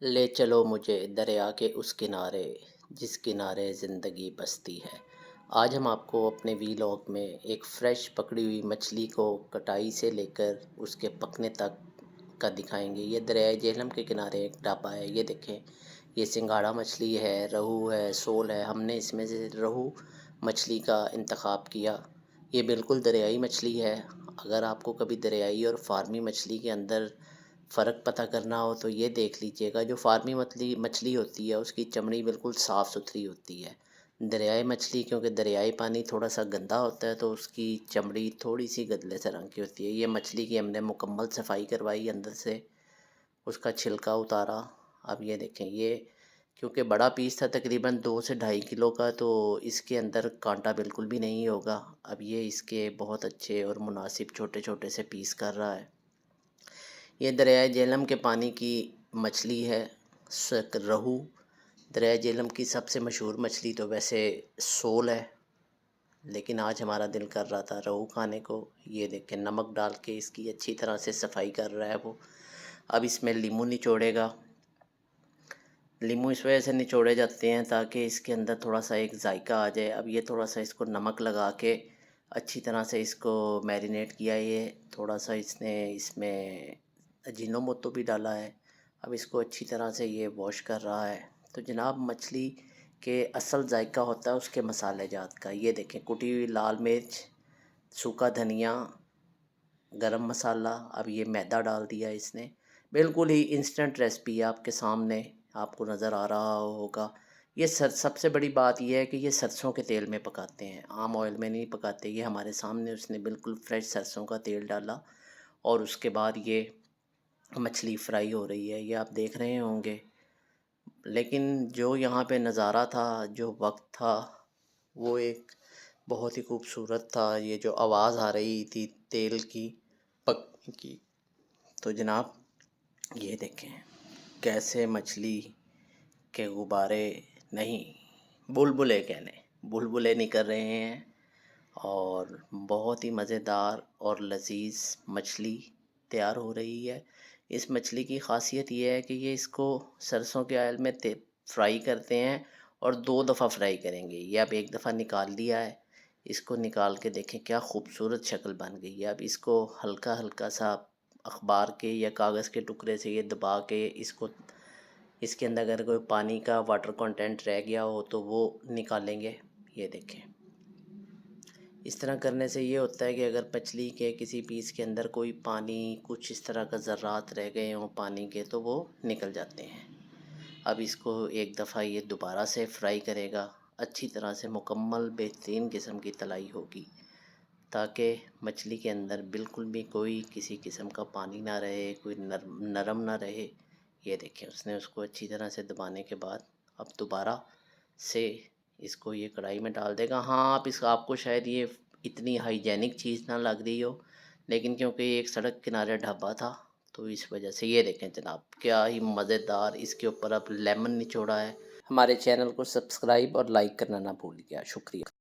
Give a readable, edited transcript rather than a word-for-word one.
ले चलो मुझे दरिया के उस किनारे जिस किनारे ज़िंदगी बसती है। आज हम आपको अपने वीलॉग में एक फ़्रेश पकड़ी हुई मछली को कटाई से लेकर उसके पकने तक का दिखाएंगे। ये दरियाए झेलम के किनारे एक ढाबा है। ये देखें, ये सिंघाड़ा मछली है, रहू है, सोल है। हमने इसमें से रहू मछली का इंतखाब किया। ये बिल्कुल दरियाई मछली है। अगर आपको कभी दरियाई और फार्मी मछली के अंदर फ़र्क पता करना हो तो ये देख लीजिएगा। जो फार्मी मछली मछली होती है उसकी चमड़ी बिल्कुल साफ़ सुथरी होती है। दरियाई मछली, क्योंकि दरियाई पानी थोड़ा सा गंदा होता है तो उसकी चमड़ी थोड़ी सी गदले से रंग की होती है। ये मछली की हमने मुकम्मल सफाई करवाई, अंदर से उसका छिलका उतारा। अब ये देखें, ये क्योंकि बड़ा पीस था तकरीबन 2 से ढाई किलो का, तो इसके अंदर कांटा बिल्कुल भी नहीं होगा। अब ये इसके बहुत अच्छे और मुनासिब छोटे छोटे से पीस कर रहा है। ये दरियाए झेलम के पानी की मछली है, रहू। दरियाए झेलम की सबसे मशहूर मछली तो वैसे सोल है, लेकिन आज हमारा दिल कर रहा था रहू खाने को। ये देखें, नमक डाल के इसकी अच्छी तरह से सफाई कर रहा है वो। अब इसमें लीमू निचोड़ेगा। लीमू इस वजह से निचोड़े जाते हैं ताकि इसके अंदर थोड़ा सा एक जायका आ जाए। अब ये थोड़ा सा इसको नमक लगा के अच्छी तरह से इसको मैरिनेट किया। ये थोड़ा सा इसने इसमें अजीनोमोटो भी डाला है। अब इसको अच्छी तरह से ये वॉश कर रहा है। तो जनाब, मछली के असल जायका होता है उसके मसाले जात का। ये देखें, कुटी हुई लाल मिर्च, सूखा धनिया, गरम मसाला। अब ये मैदा डाल दिया इसने। बिल्कुल ही इंस्टेंट रेसिपी है आपके सामने, आपको नज़र आ रहा होगा। ये सबसे बड़ी बात यह है कि ये सरसों के तेल में पकाते हैं, आम ऑयल में नहीं पकाते। ये हमारे सामने उसने बिल्कुल फ्रेश सरसों का तेल डाला और उसके बाद ये मछली फ्राई हो रही है, ये आप देख रहे होंगे। लेकिन जो यहाँ पे नज़ारा था, जो वक्त था, वो एक बहुत ही खूबसूरत था। ये जो आवाज़ आ रही थी तेल की पकने की, तो जनाब ये देखें कैसे मछली के गुब्बारे नहीं, बुलबुले कहने, बुलबुले निकल रहे हैं। और बहुत ही मज़ेदार और लजीज मछली तैयार हो रही है। इस मछली की ख़ासियत ये है कि ये इसको सरसों के ऑयल में फ्राई करते हैं और 2 दफ़ा फ्राई करेंगे। ये अब एक दफ़ा निकाल लिया है। इसको निकाल के देखें क्या खूबसूरत शक्ल बन गई है। अब इसको हल्का हल्का सा अखबार के या कागज़ के टुकड़े से ये दबा के इसको, इसके अंदर अगर कोई पानी का वाटर कंटेंट रह गया हो तो वो निकालेंगे। ये देखें, इस तरह करने से ये होता है कि अगर मछली के किसी पीस के अंदर कोई पानी, कुछ इस तरह का ज़र्रात रह गए हों पानी के, तो वो निकल जाते हैं। अब इसको एक दफ़ा ये दोबारा से फ्राई करेगा। अच्छी तरह से मुकम्मल बेहतरीन किस्म की तलाई होगी ताकि मछली के अंदर बिल्कुल भी कोई किसी किस्म का पानी ना रहे, कोई नरम ना रहे। ये देखें, उसने उसको अच्छी तरह से दबाने के बाद अब दोबारा से इसको ये कढ़ाई में डाल देगा। हाँ, आप इस आपको शायद ये इतनी हाइजेनिक चीज़ ना लग रही हो, लेकिन क्योंकि ये एक सड़क किनारे ढाबा था तो इस वजह से। ये देखें जनाब, क्या ही मज़ेदार इसके ऊपर अब लेमन निचोड़ा है। हमारे चैनल को सब्सक्राइब और लाइक करना ना भूलिएगा। शुक्रिया।